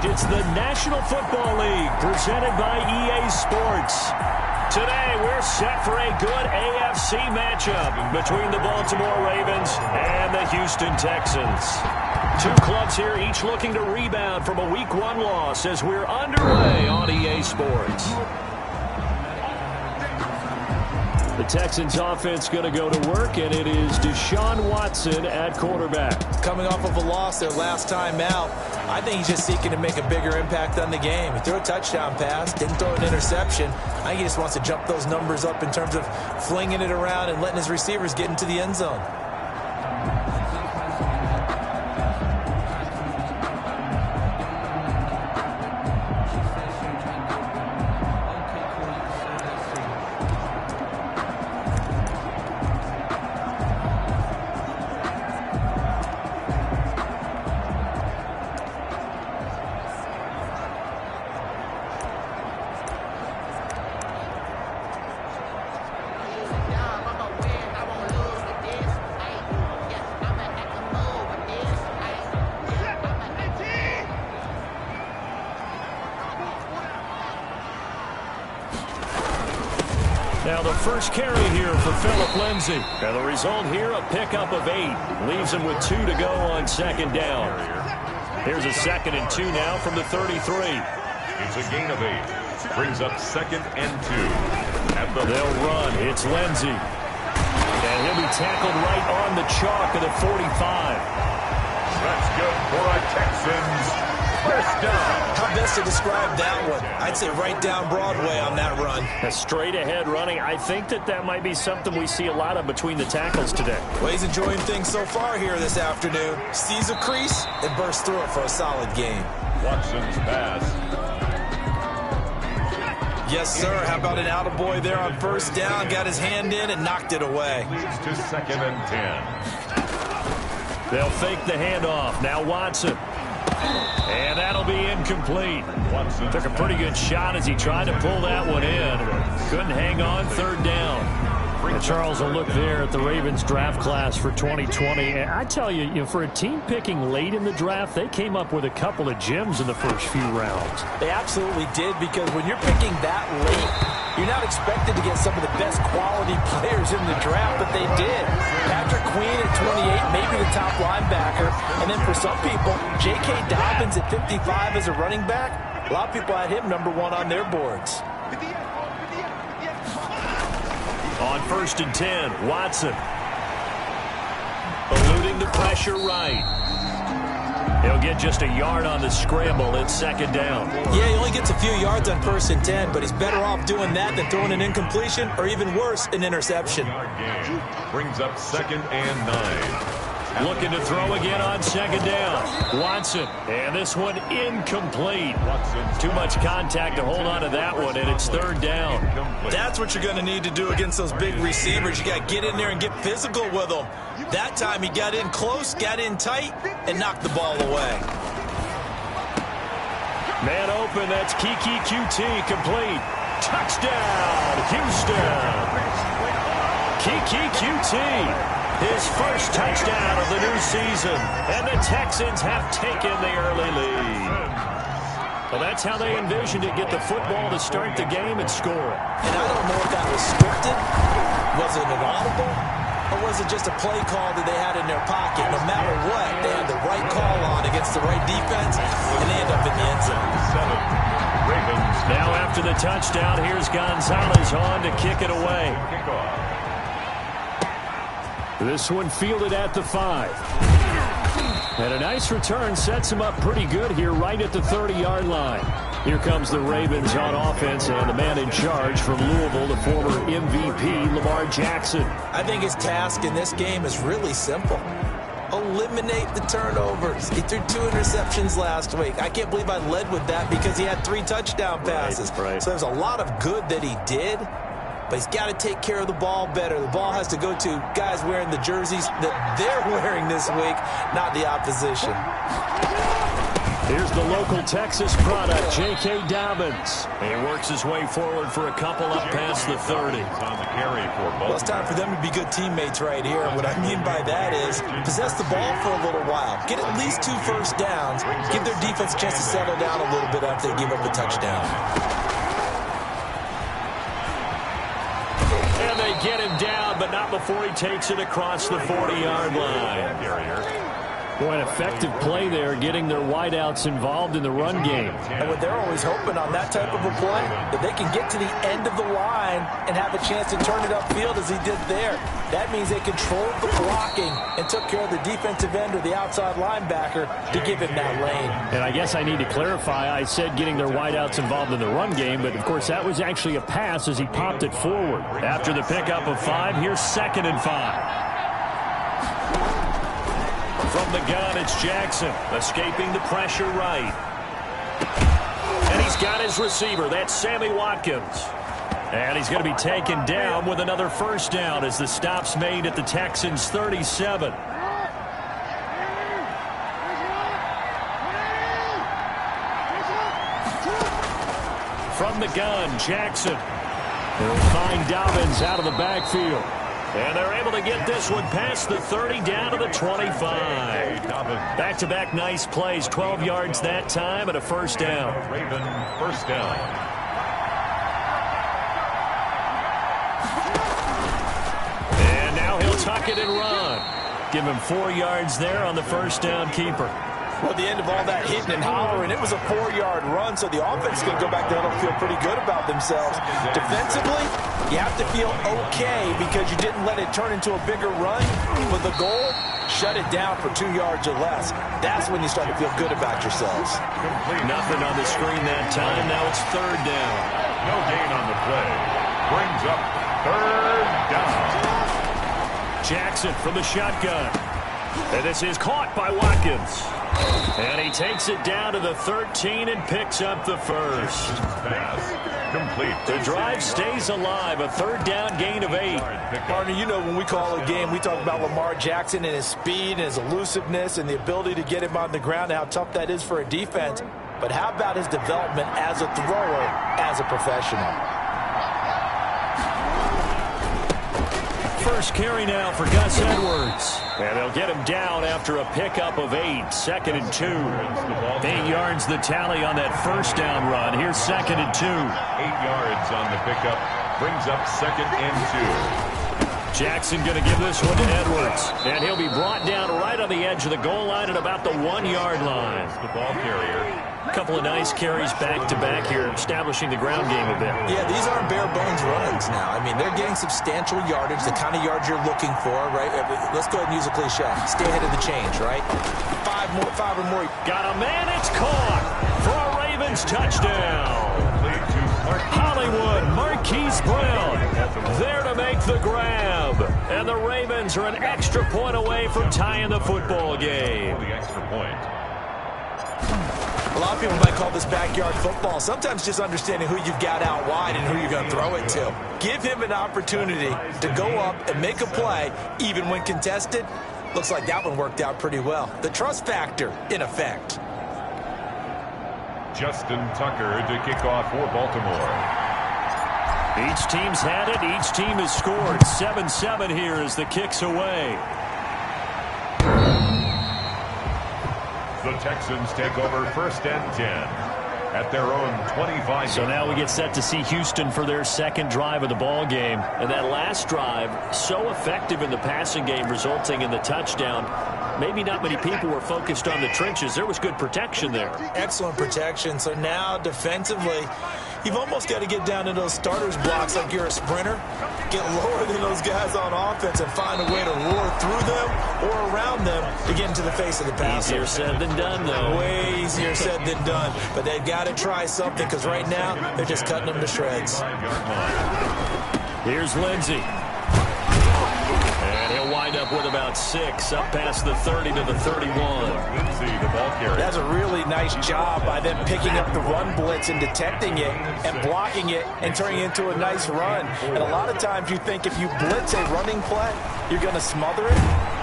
correct. It's the National Football League presented by EA Sports. Today, we're set for a good AFC matchup between the Baltimore Ravens and the Houston Texans. Two clubs here, each looking to rebound from a Week 1 loss as we're underway on EA Sports. The Texans offense going to go to work, and it is Deshaun Watson at quarterback. Coming off of a loss their last time out, I think he's just seeking to make a bigger impact on the game. He threw a touchdown pass, didn't throw an interception. I think he just wants to jump those numbers up in terms of flinging it around and letting his receivers get into the end zone. Now the first carry here for Phillip Lindsay. And the result here, a pickup of 8. Leaves him with 2 to go on second down. Here's a 2nd and 2 now from the 33. It's a gain of 8. Brings up 2nd and 2. They'll run. It's Lindsay. And he'll be tackled right on the chalk of the 45. That's good for a Texans first down. How best to describe that one? I'd say right down Broadway on that run. A straight ahead running. I think that might be something we see a lot of between the tackles today. Well, he's enjoying things so far here this afternoon. Sees a crease and bursts through it for a solid game. Watson's pass. Yes, sir. How about an attaboy there on first down? Got his hand in and knocked it away. Leads to 2nd and 10. They'll fake the handoff. Now Watson. And that'll be incomplete. Watson took a pretty good shot as he tried to pull that one in. Couldn't hang on, 3rd down. And Charles will look there at the Ravens draft class for 2020. And I tell you, for a team picking late in the draft, they came up with a couple of gems in the first few rounds. They absolutely did, because when you're picking that late, you're not expected to get some of the best quality players in the draft, but they did. Patrick Queen at 28, maybe the top linebacker. And then for some people, J.K. Dobbins at 55 as a running back. A lot of people had him number 1 on their boards. On 1st and 10, Watson. Eluding the pressure right. He'll get just a yard on the scramble at 2nd down. Yeah, he only gets a few yards on 1st and 10, but he's better off doing that than throwing an incompletion or even worse, an interception. Brings up 2nd and 9. Looking to throw again on 2nd down. Watson. And this one incomplete. Too much contact to hold on to that one, and it's 3rd down. That's what you're going to need to do against those big receivers. You got to get in there and get physical with them. That time he got in close, got in tight, and knocked the ball away. Man open, that's Kiki QT, complete. Touchdown, Houston. Kiki QT. His first touchdown of the new season, and the Texans have taken the early lead. Well, that's how they envisioned it, get the football to start the game and score it. And I don't know if that was scripted, was it an audible, or was it just a play call that they had in their pocket? No matter what, they had the right call on against the right defense, and they end up in the end zone. Ravens. Now after the touchdown, here's Gonzalez on to kick it away. This one fielded at the 5. And a nice return sets him up pretty good here right at the 30-yard line. Here comes the Ravens on offense, and the man in charge from Louisville, the former MVP, Lamar Jackson. I think his task in this game is really simple. Eliminate the turnovers. He threw 2 interceptions last week. I can't believe I led with that because he had 3 touchdown passes. Right. So there's a lot of good that he did. But he's got to take care of the ball better. The ball has to go to guys wearing the jerseys that they're wearing this week, not the opposition. Here's the local Texas product, J.K. Dobbins. He works his way forward for a couple up past the 30. Well, it's time for them to be good teammates right here. What I mean by that is possess the ball for a little while. Get at least 2 first downs. Give their defense a chance to settle down a little bit after they give up a touchdown. And they get him down, but not before he takes it across the 40-yard line. Boy, an effective play there, getting their wideouts involved in the run game. And what they're always hoping on that type of a play, that they can get to the end of the line and have a chance to turn it upfield as he did there. That means they controlled the blocking and took care of the defensive end or the outside linebacker to give him that lane. And I guess I need to clarify, I said getting their wideouts involved in the run game, but of course that was actually a pass as he popped it forward. After the pickup of 5, here's 2nd and 5. From the gun, it's Jackson, escaping the pressure right. And he's got his receiver. That's Sammy Watkins. And he's going to be taken down with another first down as the stop's made at the Texans' 37. From the gun, Jackson. He'll find Dobbins out of the backfield. And they're able to get this one past the 30 down to the 25. Back-to-back nice plays, 12 yards that time and a first down. Raven, first down. And now he'll tuck it and run. Give him 4 yards there on the first down keeper. Well, at the end of all that hitting and hollering, it was a 4-yard run, so the offense is going to go back there and feel pretty good about themselves. Defensively, you have to feel okay because you didn't let it turn into a bigger run. With the goal, shut it down for 2 yards or less. That's when you start to feel good about yourselves. Nothing on the screen that time. Now it's 3rd down. No gain on the play. Brings up 3rd down. Jackson from the shotgun. And this is caught by Watkins. And he takes it down to the 13 and picks up the first. Pass complete. The drive stays alive. A 3rd down gain of 8. Partner, you know when we call a game, we talk about Lamar Jackson and his speed and his elusiveness and the ability to get him on the ground and how tough that is for a defense. But how about his development as a thrower, as a professional? First carry now for Gus Edwards. And they'll get him down after a pickup of 8. 2nd and 2. 8 yards the tally on that first down run. Here's 2nd and 2. 8 yards on the pickup. Brings up 2nd and 2. Jackson going to give this one to Edwards. And he'll be brought down right on the edge of the goal line at about the 1-yard line. The ball carrier. A couple of nice carries back-to-back here, establishing the ground game a bit. Yeah, these aren't bare-bones runs now. I mean, they're getting substantial yardage, the kind of yards you're looking for, right? Let's go ahead and use a cliche. Stay ahead of the change, right? 5 or more. Got a man, it's caught for a Ravens touchdown. Hollywood, Marquise Brown, there to make the grab. And the Ravens are an extra point away from tying the football game. The extra point. A lot of people might call this backyard football. Sometimes just understanding who you've got out wide and who you're going to throw it to. Give him an opportunity to go up and make a play, even when contested. Looks like that one worked out pretty well. The trust factor, in effect. Justin Tucker to kick off for Baltimore. Each team's had it. Each team has scored. 7-7 here as the kick's away. The Texans take over 1st and 10 at their own 25. So now we get set to see Houston for their 2nd drive of the ball game. And that last drive, so effective in the passing game, resulting in the touchdown. Maybe not many people were focused on the trenches. There was good protection there. Excellent protection. So now defensively, you've almost got to get down to those starters blocks like you're a sprinter. Get lower than those guys on offense and find a way to roar through them or around them to get into the face of the passer. Easier said than done, though. Way easier said than done. But they've got to try something because right now they're just cutting them to shreds. Here's Lindsey. And he'll wind up with about 6 up past the 30 to the 31. Lindsey, the ball carrier. That's a really nice job by them picking up the run blitz and detecting it and blocking it and turning it into a nice run. And a lot of times you think if you blitz a running play, you're going to smother it.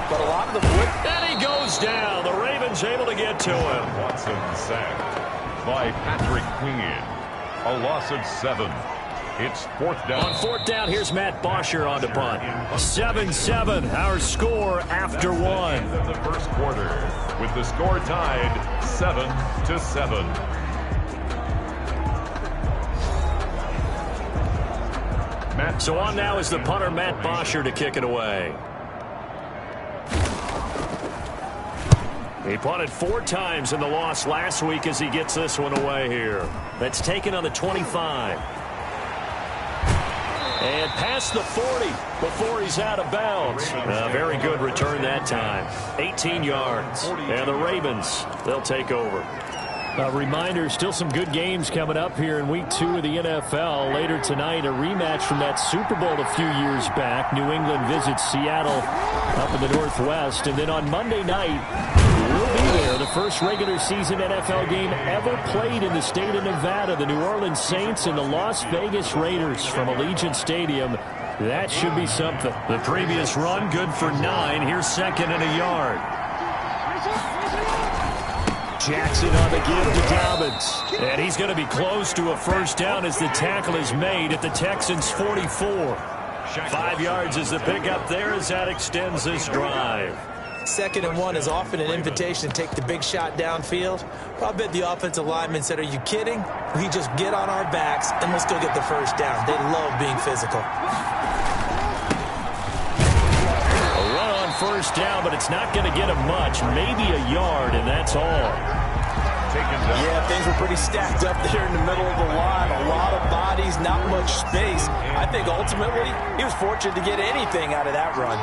But a lot of the blitz... And he goes down. The Ravens is able to get to him. Watson sacked by Patrick Queen. A loss of 7. It's 4th down. On 4th down, here's Matt Bosher on the punt. 7-7, our score after 1. End of the first quarter, with the score tied 7-7. So on now is the punter, Matt Bosher, to kick it away. He punted 4 times in the loss last week as he gets this one away here. That's taken on the 25. And past the 40 before he's out of bounds. A very good return that time. 18 yards. And the Ravens, they'll take over. A reminder, still some good games coming up here in Week 2 of the NFL. Later tonight, a rematch from that Super Bowl a few years back. New England visits Seattle up in the Northwest. And then on Monday night, we'll be there. The first regular season NFL game ever played in the state of Nevada. The New Orleans Saints and the Las Vegas Raiders from Allegiant Stadium. That should be something. The previous run, good for 9. Here's 2nd and a yard. Jackson on the give to Dobbins. And he's going to be close to a first down as the tackle is made at the Texans' 44. 5 yards is the pickup there as that extends this drive. 2nd and 1 is often an invitation to take the big shot downfield. Well, I bet the offensive lineman said, "Are you kidding? We just get on our backs and let's go get the first down." They love being physical. A run on first down, but it's not going to get him much. Maybe a yard, and that's all. Yeah, things were pretty stacked up there in the middle of the line. A lot of bodies, not much space. I think ultimately he was fortunate to get anything out of that run.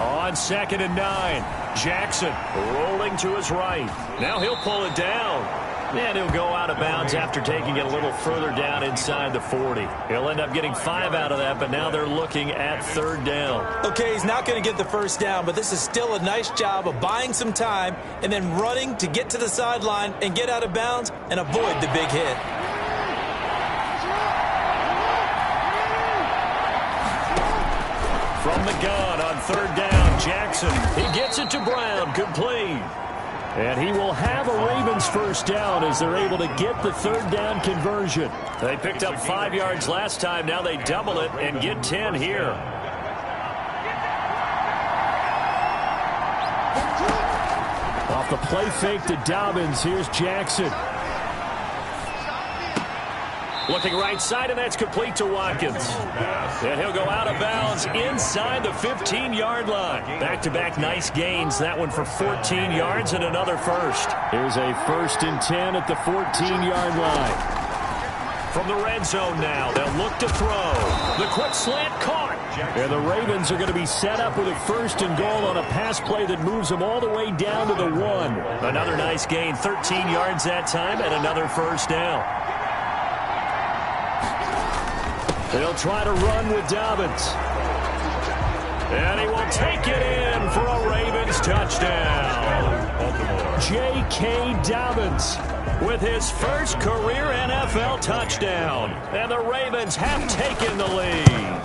On 2nd and 9, Jackson rolling to his right. Now he'll pull it down. And he'll go out of bounds after taking it a little further down inside the 40. He'll end up getting 5 out of that, but now they're looking at 3rd down. Okay, he's not going to get the first down, but this is still a nice job of buying some time and then running to get to the sideline and get out of bounds and avoid the big hit. From the gun on 3rd down, Jackson. He gets it to Brown, complete. And he will have a Ravens first down as they're able to get the 3rd down conversion. They picked up 5 yards last time. Now they double it and get 10 here. Off the play fake to Dobbins, here's Jackson. Looking right side, and that's complete to Watkins. And he'll go out of bounds inside the 15-yard line. Back-to-back nice gains. That one for 14 yards and another first. Here's a 1st and 10 at the 14-yard line. From the red zone now, they'll look to throw. The quick slant caught. And the Ravens are going to be set up with a 1st and goal on a pass play that moves them all the way down to the 1. Another nice gain, 13 yards that time, and another first down. They'll try to run with Dobbins. And he will take it in for a Ravens touchdown. J.K. Dobbins with his first career NFL touchdown. And the Ravens have taken the lead.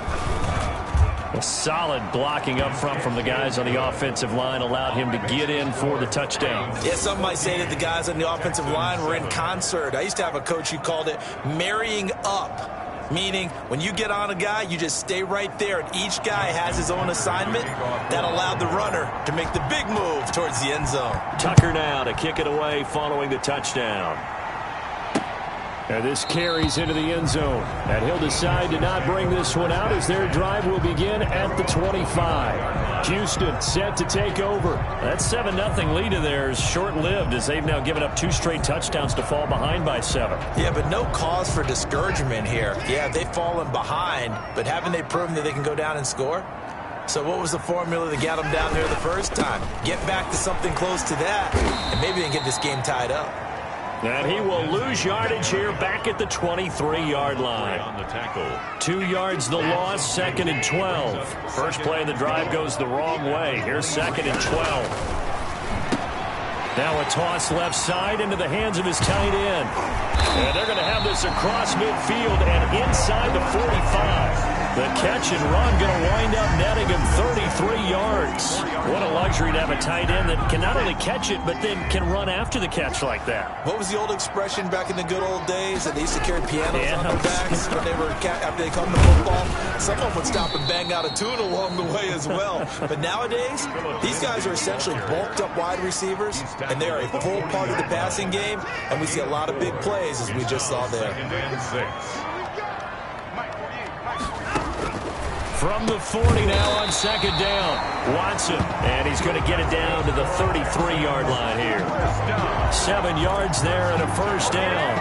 A solid blocking up front from the guys on the offensive line allowed him to get in for the touchdown. Yeah, some might say that the guys on the offensive line were in concert. I used to have a coach who called it marrying up. Meaning, when you get on a guy, you just stay right there, and each guy has his own assignment. That allowed the runner to make the big move towards the end zone. Tucker now to kick it away following the touchdown. And this carries into the end zone. And he'll decide to not bring this one out as their drive will begin at the 25. Houston set to take over. That 7-0 lead of theirs short-lived as they've now given up 2 straight touchdowns to fall behind by 7. Yeah, but no cause for discouragement here. Yeah, they've fallen behind, but haven't they proven that they can go down and score? So what was the formula that got them down there the first time? Get back to something close to that, and maybe they can get this game tied up. And he will lose yardage here back at the 23-yard line. On the tackle. 2 yards the loss, 2nd and 12. First play of the drive goes the wrong way. Here's 2nd and 12. Now a toss left side into the hands of his tight end. And they're going to have this across midfield and inside the 45. The catch and run going to wind up netting him 33 yards. What a luxury to have a tight end that can not only catch it, but then can run after the catch like that. What was the old expression back in the good old days that they used to carry pianos on their backs when they were after they come to football? Someone would stop and bang out a tune along the way as well. But nowadays, these guys are essentially bulked up wide receivers, and they are a full part of the passing game, and we see a lot of big plays as we just saw there. From the 40 now on second down. Watson, and he's going to get it down to the 33-yard line here. 7 yards there and a first down.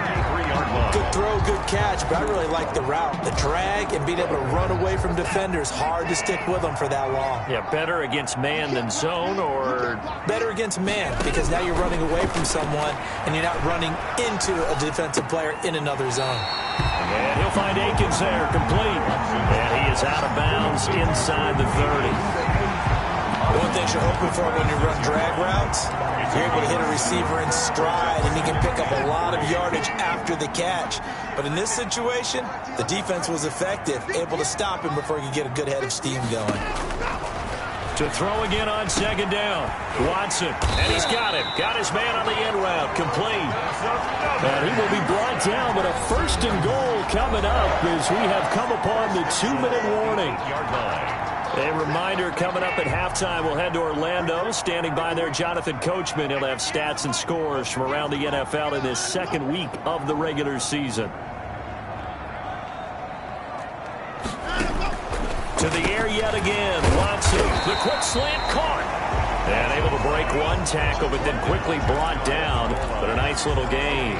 Good throw, good catch, but I really like the route. The drag and being able to run away from defenders, hard to stick with them for that long. Yeah, better against man than zone, or? Better against man, because now you're running away from someone and you're not running into a defensive player in another zone. And he'll find Akins there, complete. And he is out of bounds inside the 30. One thing you're hoping for when you run drag routes, you're able to hit a receiver in stride, and he can pick up a lot of yardage after the catch. But in this situation, the defense was effective, able to stop him before he could get a good head of steam going. To throw again on second down. Watson, and he's got him. Got his man on the end route, complete. And he will be brought down, but a first and goal coming up as we have come upon the 2-minute warning. A reminder coming up at halftime, we'll head to Orlando. Standing by there, Jonathan Coachman. He'll have stats and scores from around the NFL in this second week of the regular season. To the air yet again. Watson, the quick slant caught. And able to break one tackle, but then quickly brought down. But a nice little gain.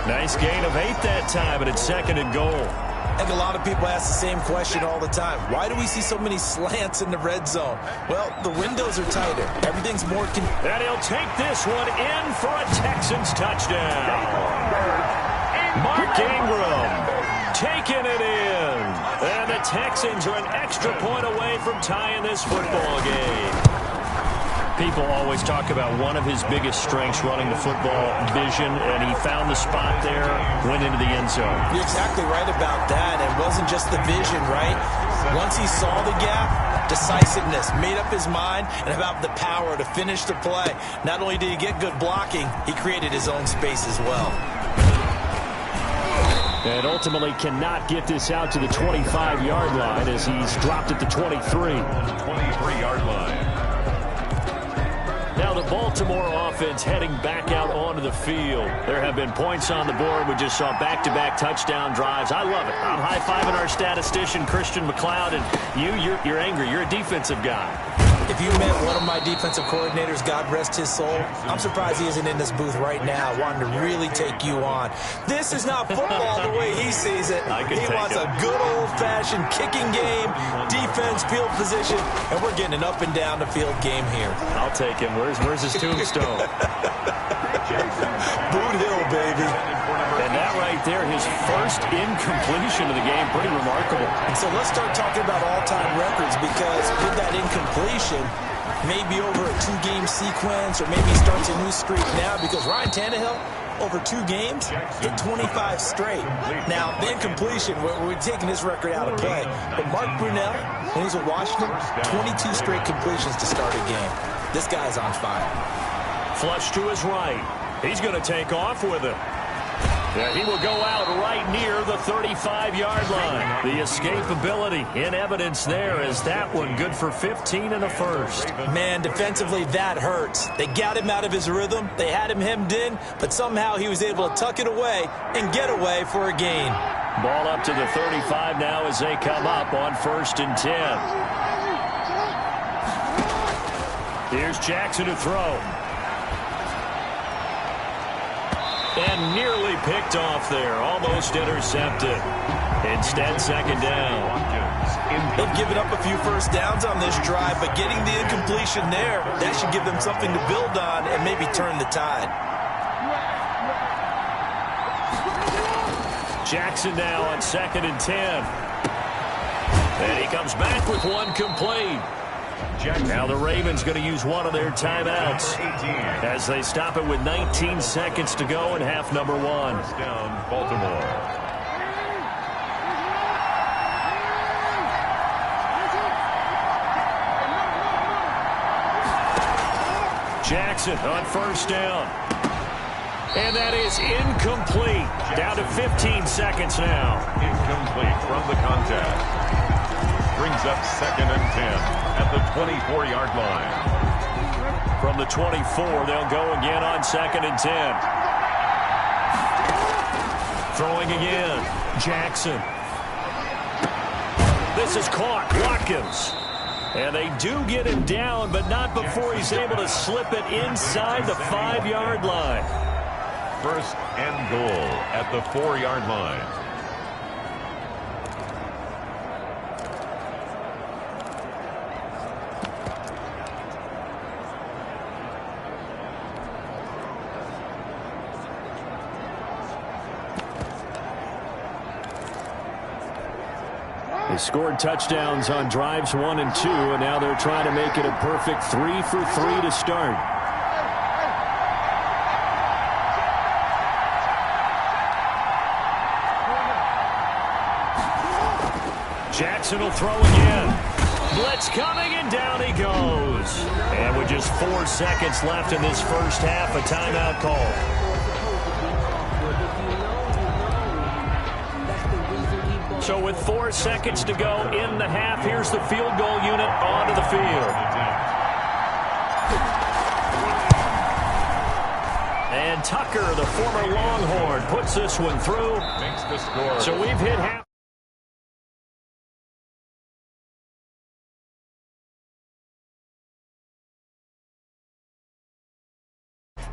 Nice gain of 8 that time, and it's second and goal. I think a lot of people ask the same question all the time. Why do we see so many slants in the red zone? Well, the windows are tighter. Everything's more... And he'll take this one in for a Texans touchdown. Mark Ingram taking it in. And the Texans are an extra point away from tying this football game. People always talk about one of his biggest strengths running the football, vision, and he found the spot there, went into the end zone. You're exactly right about that. It wasn't just the vision, right? Once he saw the gap, decisiveness, made up his mind, and about the power to finish the play. Not only did he get good blocking, he created his own space as well. And ultimately cannot get this out to the 25-yard line as he's dropped at the 23. 23-yard line. Now the Baltimore offense heading back out onto the field. There have been points on the board. We just saw back-to-back touchdown drives. I love it. I'm high-fiving our statistician, Christian McLeod, and you're angry. You're a defensive guy. If you met one of my defensive coordinators, God rest his soul, I'm surprised he isn't in this booth right now wanting to really take you on. This is not football the way he sees it. He wants a good old-fashioned kicking game, defense, field position, and we're getting an up-and-down-the-field game here. I'll take him. Where's his tombstone? Boot Hill, baby. And that right there, his first incompletion of the game, pretty remarkable. And so let's start talking about all-time records, because with that incompletion, maybe over a 2-game sequence, or maybe he starts a new streak now, because Ryan Tannehill, over 2 games, hit 25 straight. Now, the incompletion, we're taking this record out of play. But Mark Brunell, when he was at Washington, 22 straight completions to start a game. This guy's on fire. Flush to his right. He's going to take off with it. Yeah, he will go out right near the 35-yard line. The escapability in evidence there as that one good for 15 and a first. Man, defensively, that hurts. They got him out of his rhythm. They had him hemmed in, but somehow he was able to tuck it away and get away for a gain. Ball up to the 35 now as they come up on 1st and 10. Here's Jackson to throw. And nearly picked off there. Almost intercepted. Instead, second down. They've given up a few first downs on this drive, but getting the incompletion there, that should give them something to build on and maybe turn the tide. Jackson now on 2nd and 10. And he comes back with one complete. Now the Ravens going to use one of their timeouts as they stop it with 19 seconds to go in half number 1. Down Baltimore. Jackson on first down. And that is incomplete. Down to 15 seconds now. Incomplete from the contact. Brings up 2nd and 10 at the 24-yard line. From the 24, they'll go again on 2nd and 10. Throwing again. Jackson. This is caught. Watkins. And they do get him down, but not before he's able to slip it inside the 5-yard line. 1st and goal at the 4-yard line. They scored touchdowns on drives 1 and 2, and now they're trying to make it a perfect 3 for 3 to start. Jackson will throw again. Blitz coming, and down he goes. And with just 4 seconds left in this first half, a timeout call. So with 4 seconds to go in the half, here's the field goal unit onto the field. And Tucker, the former Longhorn, puts this one through. Makes the score. So we've hit half.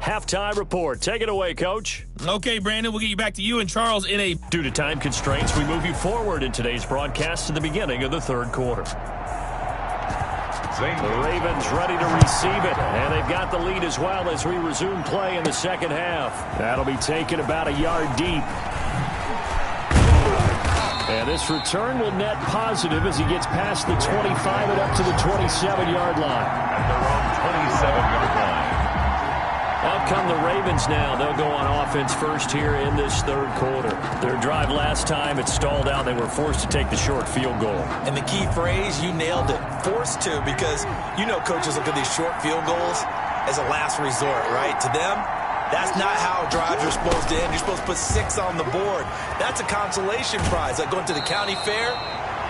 Halftime report. Take it away, Coach. Okay, Brandon, we'll get you back to you and Charles in a... Due to time constraints, we move you forward in today's broadcast to the beginning of the 3rd quarter. The Ravens ready to receive it, and they've got the lead as well as we resume play in the 2nd half. That'll be taken about a yard deep. And this return will net positive as he gets past the 25 and up to the 27-yard line. At their own 27-yard line. Out come the Ravens now. They'll go on offense first here in this 3rd quarter. Their drive last time, it stalled out. They were forced to take the short field goal. And the key phrase, you nailed it, forced to, because you know coaches look at these short field goals as a last resort, right? To them, that's not how drives are supposed to end. You're supposed to put 6 on the board. That's a consolation prize. Like going to the county fair,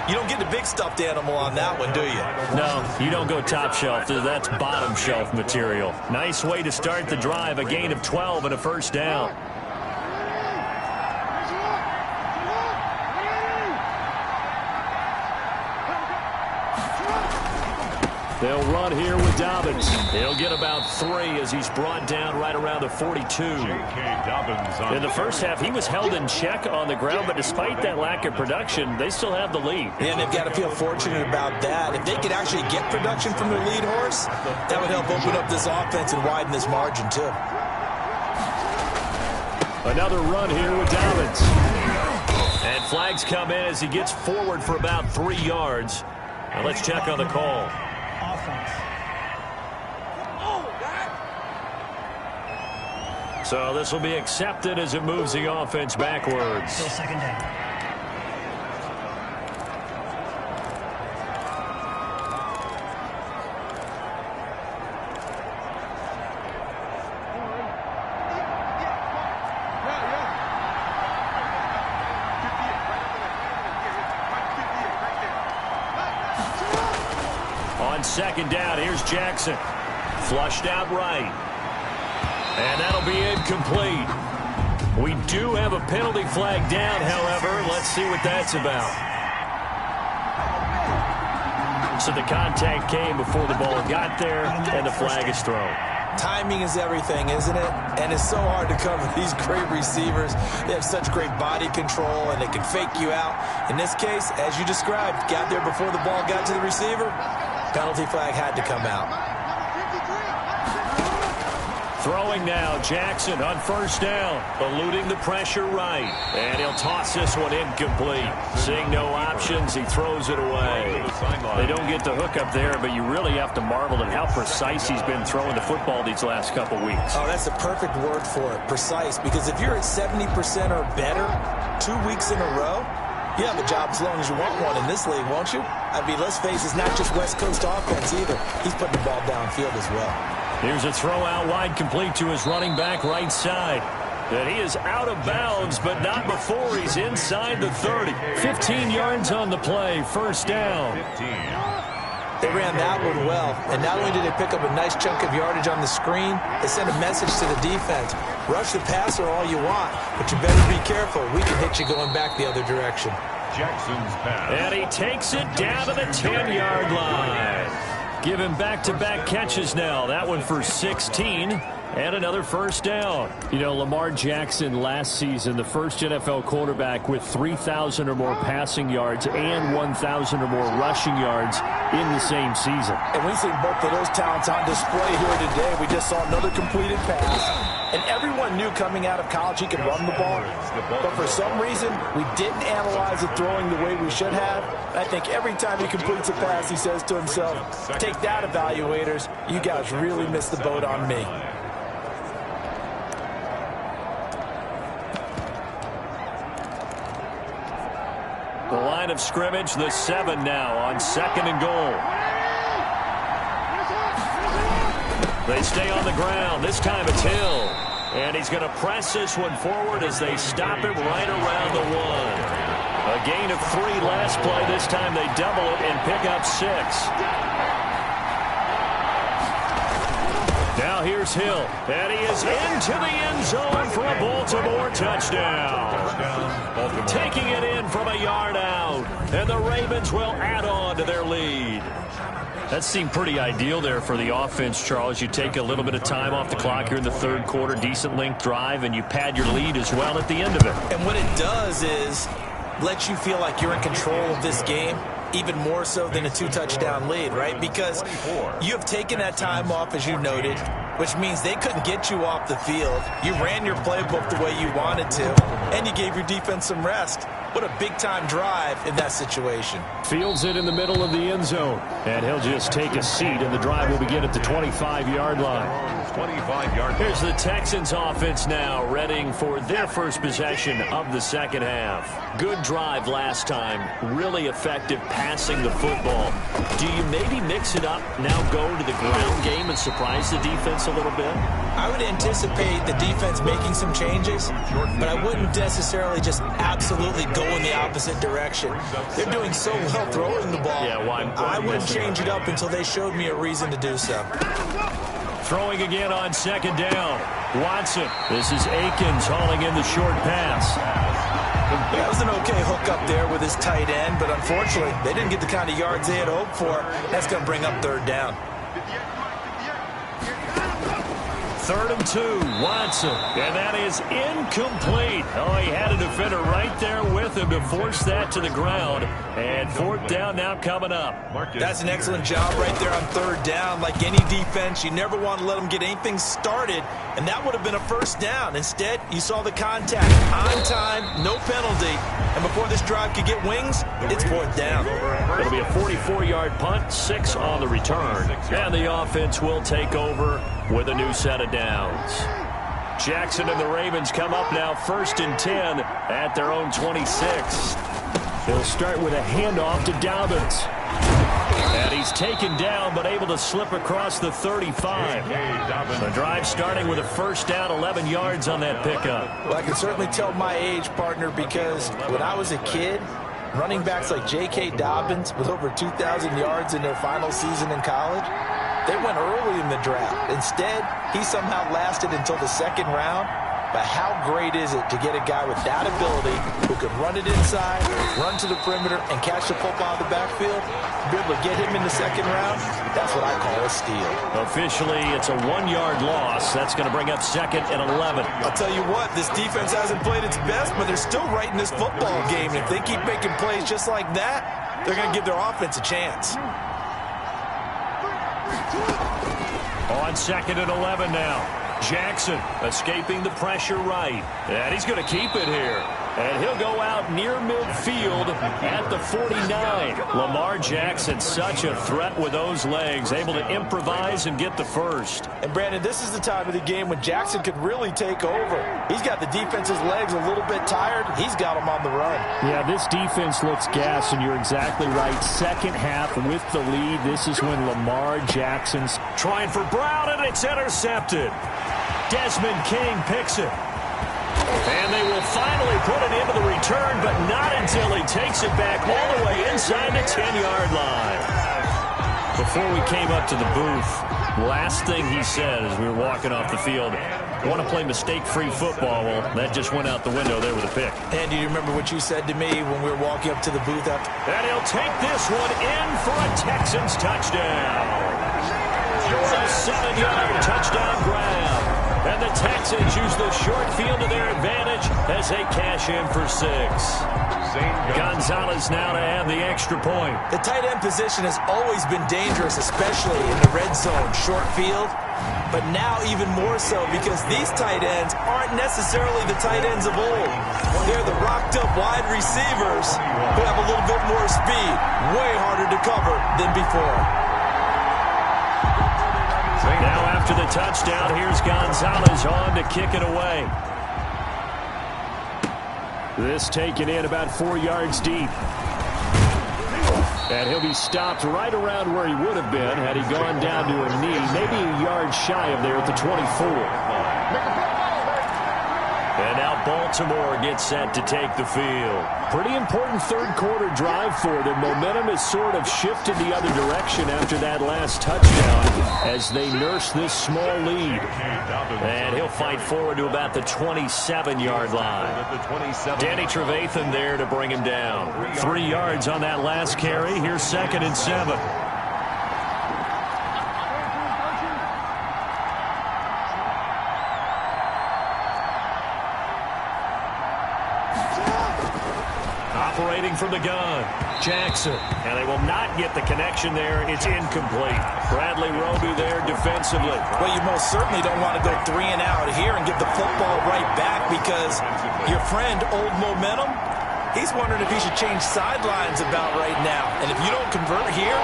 you don't get the big stuffed animal on that one, do you? No, you don't go top shelf. That's bottom shelf material. Nice way to start the drive. A gain of 12 and a first down. They'll run here with Dobbins. He'll get about 3 as he's brought down right around the 42. In the first half, he was held in check on the ground, but despite that lack of production, they still have the lead. Yeah, and they've got to feel fortunate about that. If they could actually get production from their lead horse, that would help open up this offense and widen this margin, too. Another run here with Dobbins. And flags come in as he gets forward for about 3 yards. Now let's check on the call. So this will be accepted as it moves the offense backwards. Still 2nd down. On 2nd down, here's Jackson. Flushed out right. And that'll be incomplete. We do have a penalty flag down, however. Let's see what that's about. So the contact came before the ball got there, and the flag is thrown. Timing is everything, isn't it? And it's so hard to cover these great receivers. They have such great body control, and they can fake you out. In this case, as you described, got there before the ball got to the receiver. Penalty flag had to come out. Throwing now, Jackson on first down, eluding the pressure right. And he'll toss this one incomplete. Seeing no options, he throws it away. They don't get the hook up there, but you really have to marvel at how precise he's been throwing the football these last couple weeks. Oh, that's the perfect word for it, precise. Because if you're at 70% or better 2 weeks in a row, You have a job as long as you want one in this league, won't you? I mean, let's face it, it's not just West Coast offense either. He's putting the ball downfield as well. Here's a throw out wide, complete to his running back right side. And he is out of bounds, but not before he's inside the 30. 15 yards on the play, first down. 15. They ran that one well, and not only did they pick up a nice chunk of yardage on the screen, they sent a message to the defense. Rush the passer all you want, but you better be careful. We can hit you going back the other direction. Jackson's pass. And he takes it down to the 10-yard line. Give him back-to-back catches now. That one for 16. And another first down. You know, Lamar Jackson last season, the first NFL quarterback with 3,000 or more passing yards and 1,000 or more rushing yards in the same season. And we've seen both of those talents on display here today. We just saw another completed pass. And everyone knew coming out of college he could run the ball. But for some reason, we didn't analyze the throwing the way we should have. I think every time he completes a pass, he says to himself, take that, evaluators. You guys really missed the boat on me. The line of scrimmage, the 7 now on 2nd and goal. They stay on the ground. This time it's Hill. And he's going to press this one forward as they stop him right around the 1. A gain of 3 last play. This time they double it and pick up 6. Now here's Hill. And he is into the end zone for a Baltimore touchdown. Taking it in from a yard out. And the Ravens will add on to their lead. That seemed pretty ideal there for the offense, Charles. You take a little bit of time off the clock here in the 3rd quarter, decent length drive, and you pad your lead as well at the end of it. And what it does is let you feel like you're in control of this game, even more so than a 2-touchdown lead, right? Because you have taken that time off, as you noted, which means they couldn't get you off the field. You ran your playbook the way you wanted to, and you gave your defense some rest. What a big-time drive in that situation. Fields it in the middle of the end zone, and he'll just take a seat, and the drive will begin at the 25-yard line. 25-yard. Here's the Texans offense now, readying for their first possession of the 2nd half. Good drive last time. Really effective passing the football. Do you maybe mix it up, now go to the ground game and surprise the defense a little bit? I would anticipate the defense making some changes, but I wouldn't necessarily just absolutely go in the opposite direction. They're doing so well throwing the ball. Yeah, I wouldn't change it up until they showed me a reason to do so. Throwing again on 2nd down. Watson. This is Akins hauling in the short pass. That was an okay hook up there with his tight end, but unfortunately, they didn't get the kind of yards they had hoped for. That's going to bring up 3rd down. 3rd and 2, Watson. And that is incomplete. Oh, he had a defender right there with him to force that to the ground. And 4th down now coming up. That's an excellent job right there on 3rd down. Like any defense, you never want to let them get anything started, and that would have been a 1st down. Instead, you saw the contact on time, no penalty. And before this drive could get wings, it's 4th down. It'll be a 44-yard punt, 6 on the return. And the offense will take over with a new set of downs. Jackson and the Ravens come up now 1st and 10 at their own 26. They'll start with a handoff to Dobbins. And he's taken down but able to slip across the 35. The drive starting with a 1st down, 11 yards on that pickup. Well, I can certainly tell my age, partner, because when I was a kid, running backs like J.K. Dobbins with over 2,000 yards in their final season in college, they went early in the draft. Instead, he somehow lasted until the 2nd round. But how great is it to get a guy with that ability who can run it inside, run to the perimeter, and catch the football in the backfield? Be able to get him in the 2nd round, that's what I call a steal. Officially, it's a 1-yard loss. That's going to bring up 2nd and 11. I'll tell you what, this defense hasn't played its best, but they're still right in this football game. And if they keep making plays just like that, they're going to give their offense a chance. On 2nd and 11 now. Jackson escaping the pressure right. And he's going to keep it here. And he'll go out near midfield at the 49. Lamar Jackson, such a threat with those legs, able to improvise and get the first. And Brandon, this is the time of the game when Jackson could really take over. He's got the defense's legs a little bit tired. He's got them on the run. Yeah, this defense looks gassed, and you're exactly right. Second half with the lead. This is when Lamar Jackson's trying for Brown, and it's intercepted. Desmond King picks it. And they will finally put it into the return, but not until he takes it back all the way inside the 10-yard line. Before we came up to the booth, last thing he said as we were walking off the field, want to play mistake-free football. Well, that just went out the window there with a pick. And do you remember what you said to me when we were walking up to the booth after? And he'll take this one in for a Texans touchdown. A 7-yard touchdown grab. And the Texans use the short field to their advantage as they cash in for 6. Gonzalez now to add the extra point. The tight end position has always been dangerous, especially in the red zone, short field. But now even more so because these tight ends aren't necessarily the tight ends of old. They're the rocked-up wide receivers who have a little bit more speed, way harder to cover than before. Now after the touchdown, here's Gonzalez on to kick it away. This taken in about 4 yards deep. And he'll be stopped right around where he would have been had he gone down to a knee, maybe a yard shy of there at the 24. And now Baltimore gets set to take the field. Pretty important third-quarter drive for them. Momentum has sort of shifted the other direction after that last touchdown as they nurse this small lead. And he'll fight forward to about the 27-yard line. Danny Trevathan there to bring him down. 3 yards on that last carry. Here's 2nd and 7. Operating from the gun, Jackson. And they will not get the connection there. It's incomplete. Bradley Roby there defensively. Well, you most certainly don't want to go 3 and out here and give the football right back because your friend, Old Momentum, he's wondering if he should change sidelines about right now. And if you don't convert here,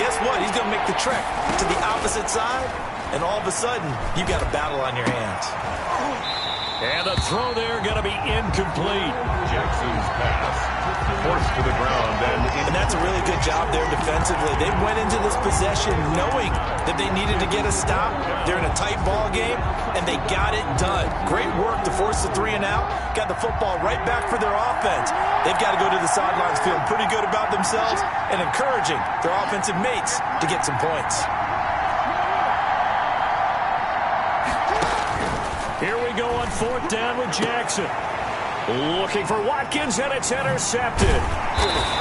guess what? He's going to make the trek to the opposite side, and all of a sudden, you've got a battle on your hands. And the throw there going to be incomplete. Jackson's pass forced to the ground. And that's a really good job there defensively. They went into this possession knowing that they needed to get a stop. They're in a tight ball game, and they got it done. Great work to force the 3 and out. Got the football right back for their offense. They've got to go to the sidelines feeling pretty good about themselves and encouraging their offensive mates to get some points. Here we go on 4th down with Jackson. Looking for Watkins, and it's intercepted.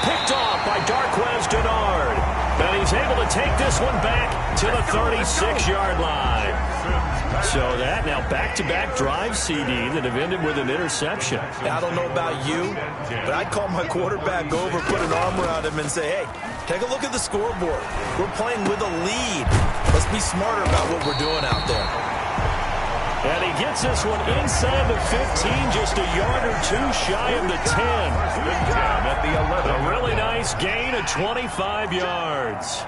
Picked off by Darquez Dennard. And he's able to take this one back to the 36-yard line. So that now back-to-back drive CD that have ended with an interception. I don't know about you, but I'd call my quarterback over, put an arm around him, and say, hey, take a look at the scoreboard. We're playing with a lead. Let's be smarter about what we're doing out there. And he gets this one inside the 15, just a yard or 2 shy of the 10. At the 11. A really nice gain of 25 yards.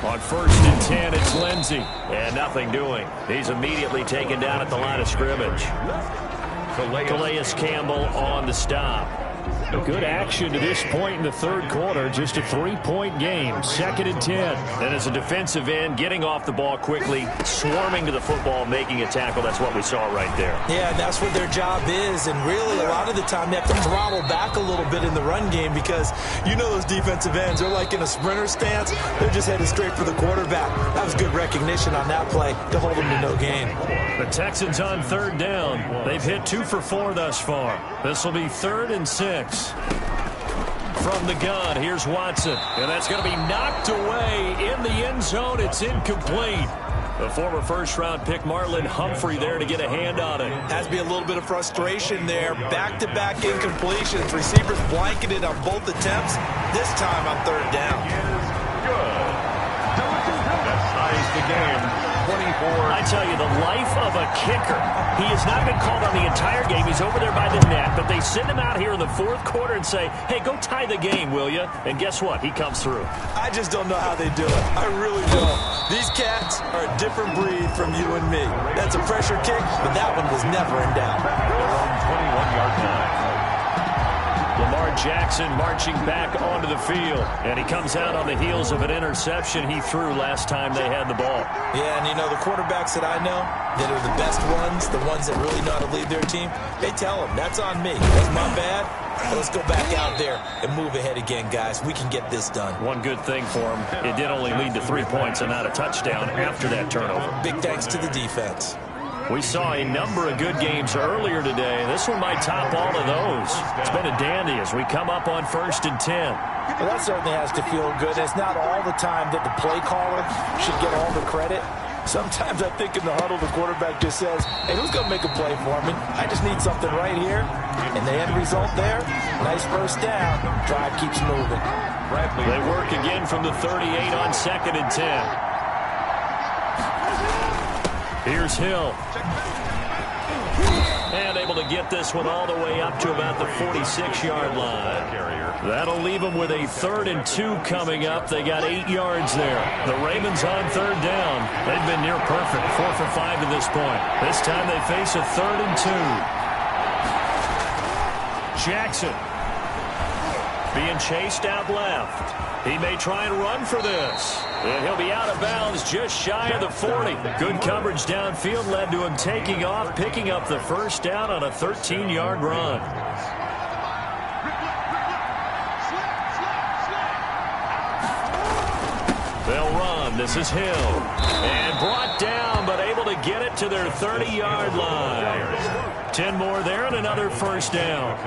On 1st and 10, it's Lindsey. And nothing doing. He's immediately taken down at the line of scrimmage. Calais Campbell on the stop. A good action to this point in the third quarter. Just a 3-point game. 2nd and 10. And as a defensive end, getting off the ball quickly, swarming to the football, making a tackle. That's what we saw right there. Yeah, and that's what their job is. And really, a lot of the time, they have to throttle back a little bit in the run game because you know those defensive ends, they're like in a sprinter stance. They're just headed straight for the quarterback. That was good recognition on that play to hold them to no gain. The Texans on 3rd down. They've hit 2 for 4 thus far. This will be 3rd and 6. From the gun, here's Watson. And that's going to be knocked away in the end zone. It's incomplete. The former first-round pick, Marlon Humphrey, there to get a hand on it. Has to be a little bit of frustration there. Back-to-back incompletions. Receivers blanketed on both attempts. This time on 3rd down. Good. That ties the game. 24. I tell you, the life of a kicker. He has not been called on the entire game. He's over there by the net, but they send him out here in the fourth quarter and say, hey, go tie the game, will you? And guess what? He comes through. I just don't know how they do it. I really don't. These cats are a different breed from you and me. That's a pressure kick, but that one was never in doubt. Their own 21-yard line. Lamar Jackson marching back onto the field, and he comes out on the heels of an interception he threw last time they had the ball. Yeah, and you know, the quarterbacks that I know that are the best ones, the ones that really know how to lead their team, they tell them, that's on me. That's my bad. Let's go back out there and move ahead again, guys. We can get this done. One good thing for him, it did only lead to 3 points and not a touchdown after that turnover. Big thanks to the defense. We saw a number of good games earlier today. This one might top all of those. It's been a dandy as we come up on 1st and 10. Well, that certainly has to feel good. It's not all the time that the play caller should get all the credit. Sometimes I think in the huddle, the quarterback just says, hey, who's going to make a play for me? I just need something right here. And the end result there, nice first down. Drive keeps moving. They work again from the 38 on 2nd and 10. Here's Hill. And able to get this one all the way up to about the 46-yard line. That'll leave them with a 3rd and 2 coming up. They got 8 yards there. The Ravens on 3rd down. They've been near perfect, 4 for 5 to this point. This time they face a 3rd and 2. Jackson being chased out left. He may try and run for this. And he'll be out of bounds just shy of the 40. Good coverage downfield led to him taking off, picking up the first down on a 13-yard run. They'll run. This is Hill. And brought down, but able to get it to their 30-yard line. 10 more there and another first down.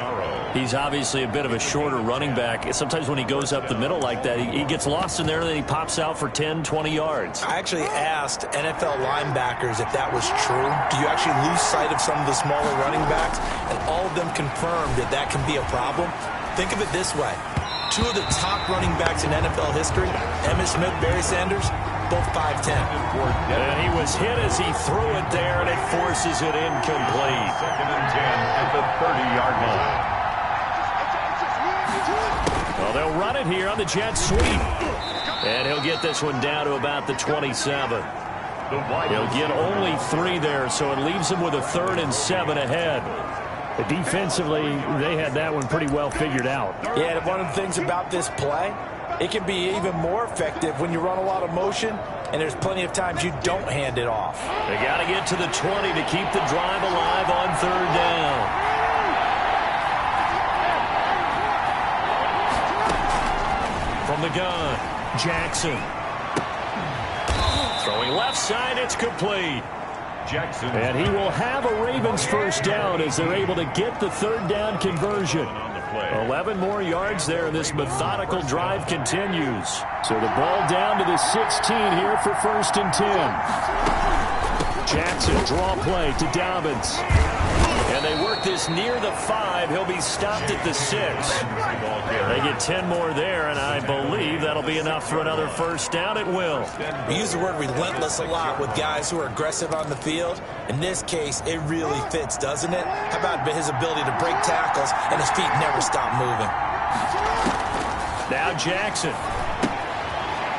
He's obviously a bit of a shorter running back. Sometimes when he goes up the middle like that, he gets lost in there and then he pops out for 10, 20 yards. I actually asked NFL linebackers if that was true. Do you actually lose sight of some of the smaller running backs? And all of them confirmed that that can be a problem. Think of it this way. 2 of the top running backs in NFL history, Emmitt Smith, Barry Sanders, both 5'10". And he was hit as he threw it there, and it forces it incomplete. 2nd and 10 at the 30-yard line. Well, they'll run it here on the jet sweep. And he'll get this one down to about the 27. He'll get only 3 there, so it leaves him with a 3rd and 7 ahead. Defensively, they had that one pretty well figured out. Yeah, and one of the things about this play, it can be even more effective when you run a lot of motion, and there's plenty of times you don't hand it off. They got to get to the 20 to keep the drive alive on 3rd down. From the gun, Jackson. Throwing left side, it's complete. Jackson. And he will have a Ravens first down as they're able to get the 3rd down conversion. 11 more yards there, and this methodical drive continues. So the ball down to the 16 here for 1st and 10. Jackson, draw play to Dobbins. And they work this near the 5. He'll be stopped at the 6. They get 10 more there, and I believe that'll be enough for another first down. It will. We use the word relentless a lot with guys who are aggressive on the field. In this case, it really fits, doesn't it? How about his ability to break tackles and his feet never stop moving? Now Jackson.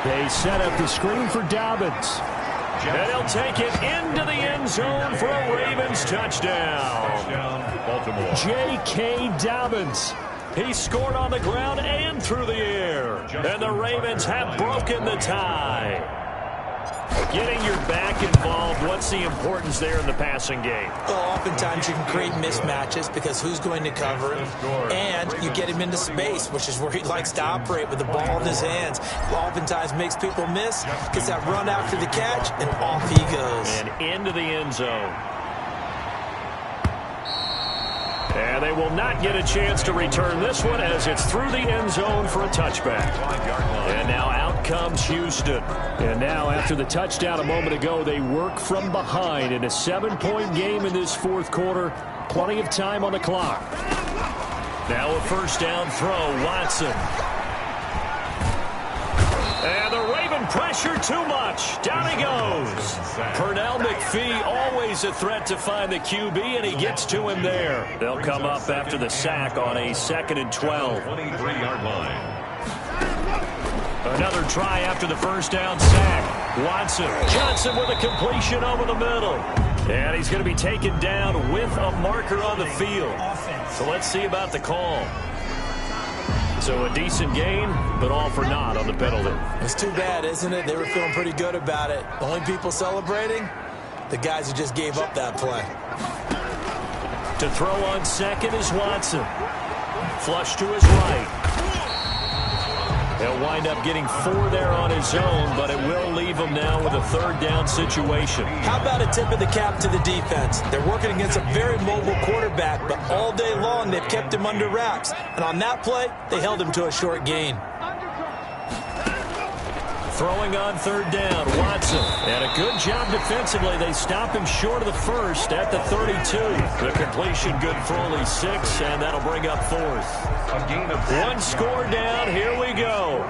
They set up the screen for Dobbins. And he'll take it into the end zone for a Ravens touchdown. Baltimore. J.K. Dobbins. He scored on the ground and through the air. And the Ravens have broken the tie. Getting your back involved, what's the importance there in the passing game? Well, oftentimes you can create mismatches because who's going to cover it, and you get him into space, which is where he likes to operate with the ball in his hands. Oftentimes makes people miss, gets that run after the catch, and off he goes. And into the end zone. And they will not get a chance to return this one as it's through the end zone for a touchback. And now out comes Houston. And now after the touchdown a moment ago, they work from behind in a 7-point game in this 4th quarter. Plenty of time on the clock. Now a first down throw, Watson. And the Raven pressure pressure too much. Down he goes. Pernell McPhee, always a threat to find the QB, and he gets to him there. They'll come up after the sack on a 2nd and 12. 23-yard line. Another try after the first down sack. Watson. Johnson with a completion over the middle. And he's going to be taken down with a marker on the field. So let's see about the call. So a decent gain, but all for naught on the penalty. It's too bad, isn't it? They were feeling pretty good about it. The only people celebrating, the guys who just gave up that play. To throw on second is Watson. Flush to his right. He'll wind up getting 4 there on his own, but it will leave him now with a 3rd down situation. How about a tip of the cap to the defense? They're working against a very mobile quarterback, but all day long they've kept him under wraps. And on that play, they held him to a short gain. Throwing on 3rd down, Watson. And a good job defensively. They stop him short of the first at the 32. The completion good for only 6, and that'll bring up 4th. One score down. Here we go.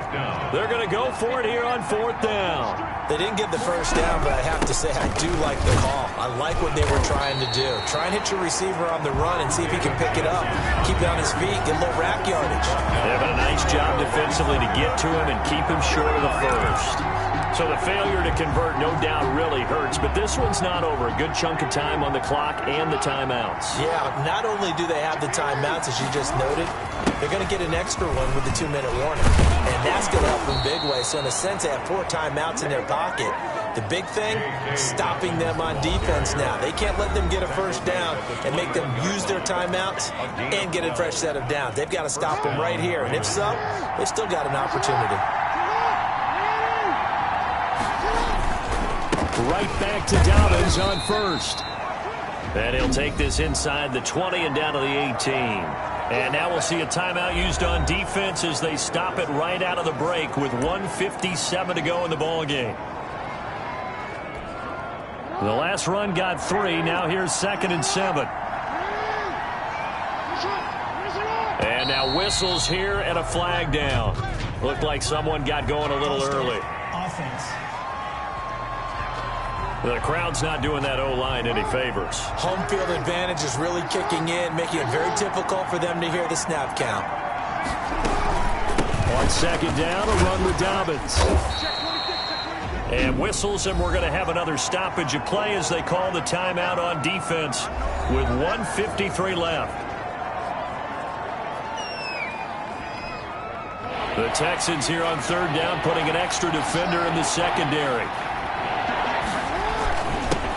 They're going to go for it here on 4th down. They didn't get the first down, but I have to say I do like the call. I like what they were trying to do. Try and hit your receiver on the run and see if he can pick it up. Keep it on his feet, get a little rack yardage. They've done a nice job defensively to get to him and keep him short of the first. So the failure to convert no doubt really hurts, but this one's not over. A good chunk of time on the clock and the timeouts. Yeah, not only do they have the timeouts, as you just noted, they're going to get an extra one with the 2-minute warning. And that's going to help them big way. So in a sense, they have 4 timeouts in their pocket. The big thing, stopping them on defense now. They can't let them get a first down and make them use their timeouts and get a fresh set of downs. They've got to stop them right here. And if so, they've still got an opportunity. Right back to Dobbins on 1st. And he'll take this inside the 20 and down to the 18. And now we'll see a timeout used on defense as they stop it right out of the break with 1:57 to go in the ballgame. The last run got 3. Now here's 2nd and 7. And now whistles here and a flag down. Looked like someone got going a little early. Offense. The crowd's not doing that O-line any favors. Home field advantage is really kicking in, making it very difficult for them to hear the snap count. On 2nd down, a run with Dobbins. And whistles, and we're going to have another stoppage of play as they call the timeout on defense with 1:53 left. The Texans here on 3rd down, putting an extra defender in the secondary.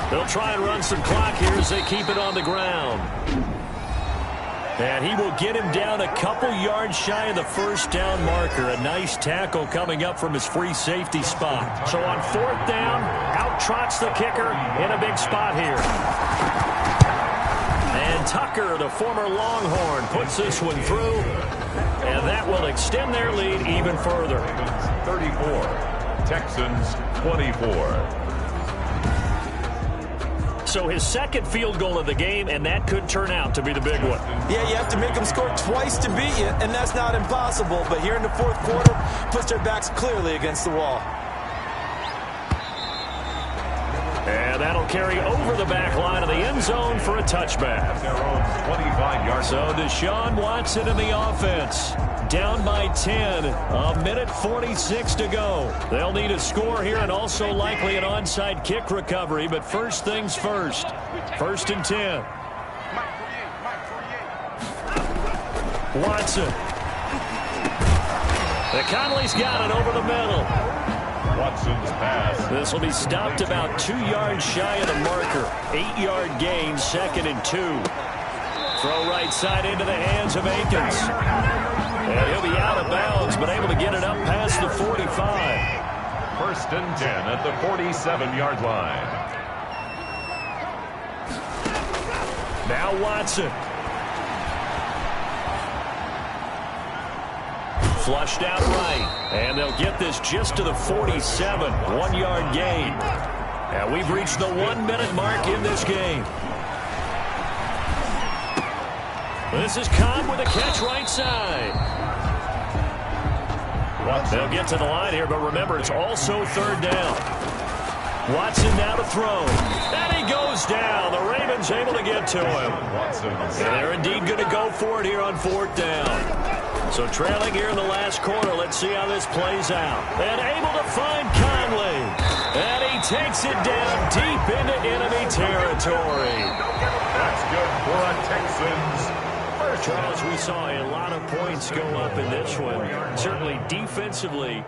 They'll try and run some clock here as they keep it on the ground. And he will get him down a couple yards shy of the first down marker. A nice tackle coming up from his free safety spot. So on 4th down, out trots the kicker in a big spot here. And Tucker, the former Longhorn, puts this one through. And that will extend their lead even further. 34, Texans 24. So his 2nd field goal of the game, and that could turn out to be the big one. Yeah, you have to make them score twice to beat you, and that's not impossible. But here in the 4th quarter, puts their backs clearly against the wall. And that'll carry over the back line of the end zone for a touchback. Their own 25-yard. So Deshaun Watson in the offense. Down by 10. 1:46 to go. They'll need a score here and also likely an onside kick recovery. But first things first. 1st and 10. Watson. The Conley's got it over the middle. Watson's pass. This will be stopped about 2 yards shy of the marker. 8-yard gain, 2nd and 2. Throw right side into the hands of Akins. And he'll be out of bounds, but able to get it up past the 45. 1st and 10 at the 47-yard line. Now Watson. Flushed out right. And they'll get this just to the 47. 1-yard gain. And we've reached the 1-minute mark in this game. This is Cobb with a catch right side. They'll get to the line here, but remember, it's also third down. Watson now to throw. And he goes down. The Ravens able to get to him. And they're indeed going to go for it here on fourth down. So trailing here in the last quarter. Let's see how this plays out. And able to find Conley. And he takes it down deep into enemy territory. That's good for a Texans. Charles, we saw a lot of points go up in this one. Certainly defensively,